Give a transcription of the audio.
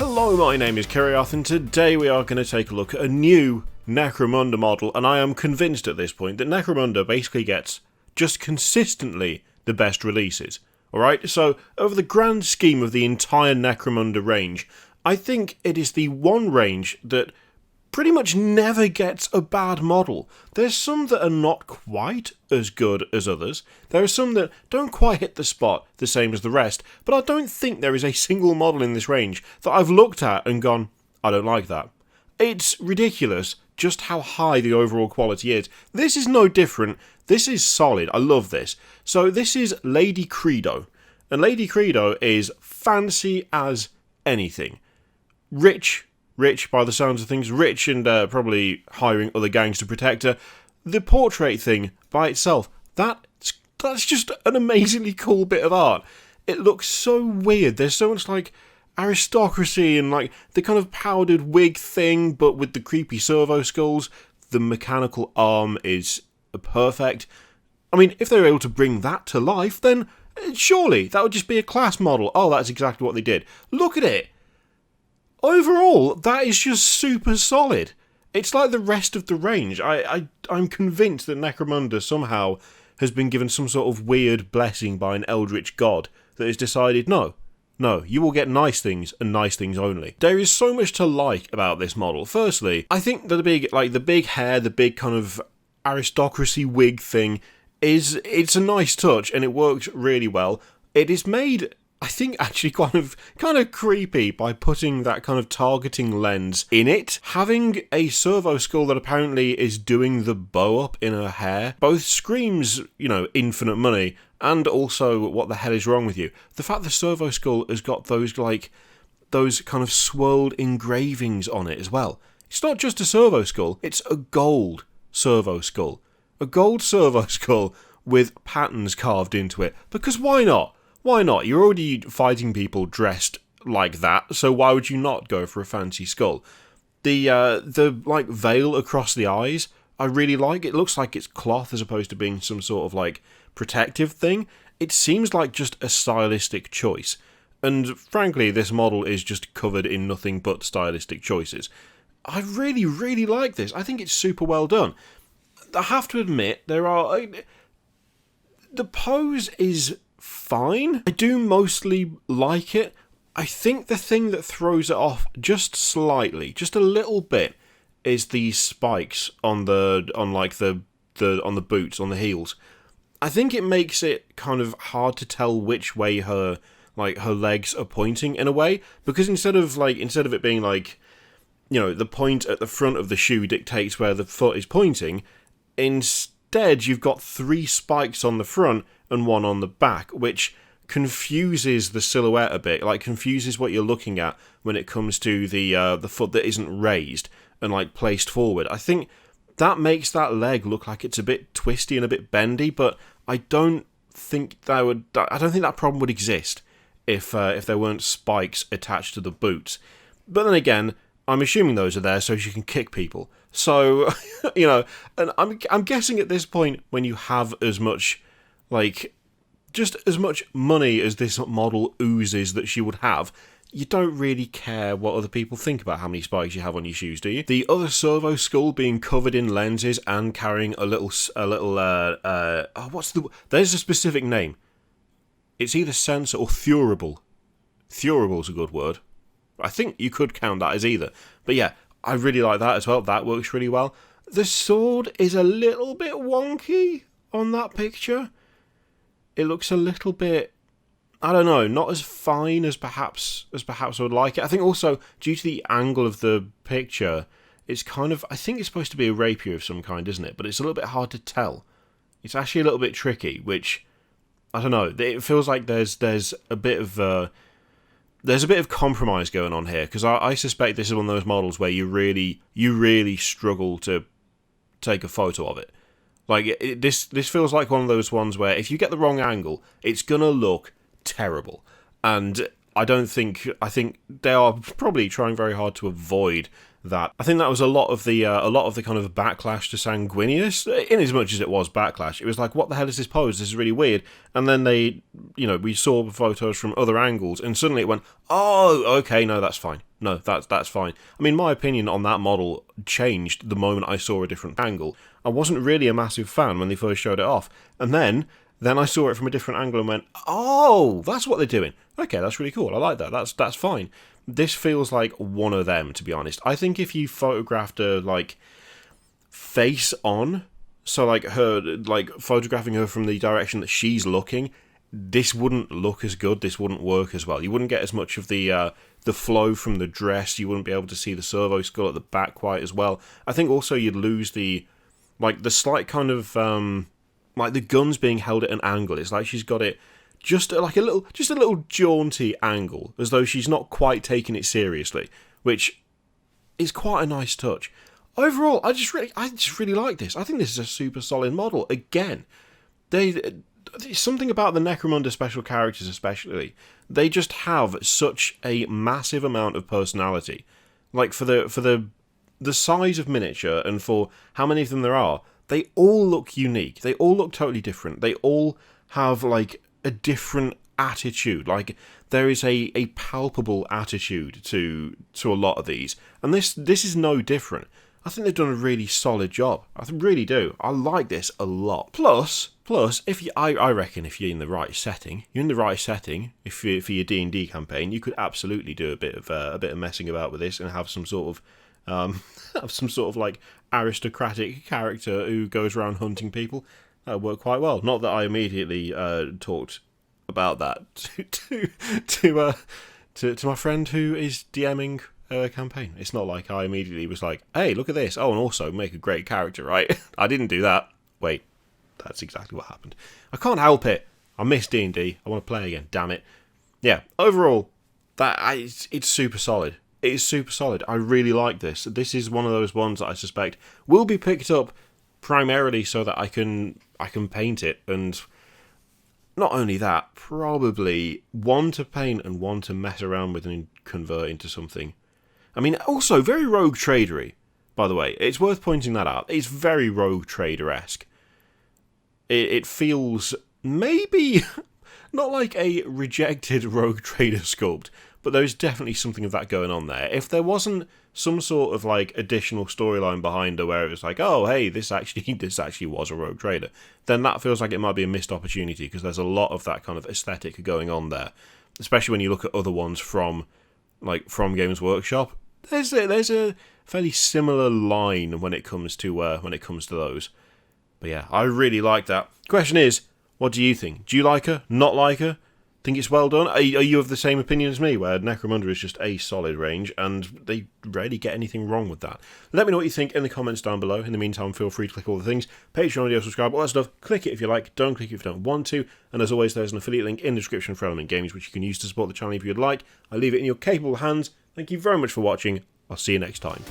Hello, my name is Kiriath, and today we are going to take a look at a new Necromunda model, and I am convinced at this point that Necromunda basically gets just consistently the best releases. Alright, so over the grand scheme of the entire Necromunda range, I think it is the one range that pretty much never gets a bad model. There's some that are not quite as good as others. There are some that don't quite hit the spot the same as the rest, but I don't think there is a single model in this range that I've looked at and gone, I don't like that. It's ridiculous just how high the overall quality is. This is no different. This is solid. I love this. So this is Lady Credo. And Lady Credo is fancy as anything. Rich by the sounds of things, rich and probably hiring other gangs to protect her. The portrait thing by itself, that's just an amazingly cool bit of art. It looks so weird. There's so much like aristocracy and like the kind of powdered wig thing, but with the creepy servo skulls. The mechanical arm is perfect. I mean, if they were able to bring that to life, then surely that would just be a class model. Oh, that's exactly what they did. Look at it. Overall, that is just super solid. It's like the rest of the range. I'm convinced that Necromunda somehow has been given some sort of weird blessing by an eldritch god that has decided, no, you will get nice things and nice things only. There is so much to like about this model. Firstly, I think that the big hair, the big kind of aristocracy wig thing it's a nice touch and it works really well. It is made, I think, actually kind of creepy by putting that kind of targeting lens in it. Having a servo skull that apparently is doing the bow up in her hair both screams, infinite money, and also what the hell is wrong with you. The fact the servo skull has got those kind of swirled engravings on it as well. It's not just a servo skull, it's a gold servo skull. A gold servo skull with patterns carved into it. Because why not? Why not? You're already fighting people dressed like that, so why would you not go for a fancy skull? The veil across the eyes, I really like. It looks like it's cloth as opposed to being some sort of protective thing. It seems like just a stylistic choice. And frankly, this model is just covered in nothing but stylistic choices. I really, really like this. I think it's super well done. I have to admit, the pose is fine. I do mostly like it. I think the thing that throws it off just slightly, just a little bit, is the spikes on the boots, on the heels. I think it makes it kind of hard to tell which way her legs are pointing in a way, because instead of it being the point at the front of the shoe dictates where the foot is pointing, instead you've got 3 spikes on the front and 1 on the back, which confuses the silhouette a bit, confuses what you're looking at when it comes to the foot that isn't raised and placed forward. I think that makes that leg look like it's a bit twisty and a bit bendy, but I don't think that problem would exist if there weren't spikes attached to the boots. But then again, I'm assuming those are there so you can kick people. So, and I'm guessing at this point, when you have as much, just as much money as this model oozes that she would have, you don't really care what other people think about how many spikes you have on your shoes, do you? The other servo skull being covered in lenses and carrying there's a specific name. It's either sensor or thurable. Thurable's a good word. I think you could count that as either. But yeah, I really like that as well. That works really well. The sword is a little bit wonky on that picture. It looks a little bit, I don't know, not as fine as perhaps I would like it. I think also, due to the angle of the picture, it's kind of, I think it's supposed to be a rapier of some kind, isn't it? But it's a little bit hard to tell. It's actually a little bit tricky, which, I don't know, it feels like there's a bit of compromise going on here, because I suspect this is one of those models where you really struggle to take a photo of it. This feels like one of those ones where if you get the wrong angle, it's gonna look terrible. And I think they are probably trying very hard to avoid that. I think that was a lot of the kind of backlash to Sanguinius, in as much as it was backlash. It was like, what the hell is this pose? This is really weird. And then we saw photos from other angles, and suddenly it went, oh, okay, no, that's fine. No, that's fine. I mean, my opinion on that model changed the moment I saw a different angle. I wasn't really a massive fan when they first showed it off, and then I saw it from a different angle and went, oh, that's what they're doing. Okay, that's really cool. I like that. That's fine. This feels like one of them, to be honest. I think if you photographed her, like, face on, so, like, her, like, photographing her from the direction that she's looking, this wouldn't look as good. This wouldn't work as well. You wouldn't get as much of the flow from the dress. You wouldn't be able to see the servo skull at the back quite as well. I think also you'd lose the slight kind of, like, the gun's being held at an angle. It's like she's got it just a little jaunty angle, as though she's not quite taking it seriously, which is quite a nice touch. Overall, I just really like this. I think this is a super solid model. Again, there's something about the Necromunda special characters especially. They just have such a massive amount of personality. Like, for the size of miniature and for how many of them there are, they all look unique. They all look totally different. They all have, like, a different attitude. Like, there is a palpable attitude to a lot of these. And this is no different. I think they've done a really solid job. I really do. I like this a lot. Plus, I reckon if you're in the right setting, for your D&D campaign, you could absolutely do a bit of messing about with this and have some sort of like aristocratic character who goes around hunting people. That would work quite well. Not that I immediately talked about that to my friend who is DMing a campaign. It's not like I immediately was like, hey, look at this. Oh, and also make a great character, right? I didn't do that. Wait, that's exactly what happened. I can't help it. I miss D&D. I want to play again. Damn it. Yeah. Overall, it's super solid. It is super solid. I really like this. This is one of those ones that I suspect will be picked up primarily so that I can paint it, and not only that, probably one to paint and one to mess around with and convert into something. I mean, also very Rogue Tradery, by the way. It's worth pointing that out. It's very Rogue Trader-esque. It feels maybe not like a rejected Rogue Trader sculpt, but there's definitely something of that going on there. If there wasn't some sort of, like, additional storyline behind her where it was like, oh, hey, this actually was a Rogue Trader, then that feels like it might be a missed opportunity, because there's a lot of that kind of aesthetic going on there, especially when you look at other ones from Games Workshop. There's a fairly similar line when it comes to those. But yeah, I really like that. Question is, what do you think? Do you like her? Not like her? Think it's well done? Are you of the same opinion as me, where Necromunda is just a solid range, and they rarely get anything wrong with that? Let me know what you think in the comments down below. In the meantime, feel free to click all the things. Patreon video, subscribe, all that stuff. Click it if you like, don't click it if you don't want to. And as always, there's an affiliate link in the description for Element Games, which you can use to support the channel if you'd like. I leave it in your capable hands. Thank you very much for watching. I'll see you next time.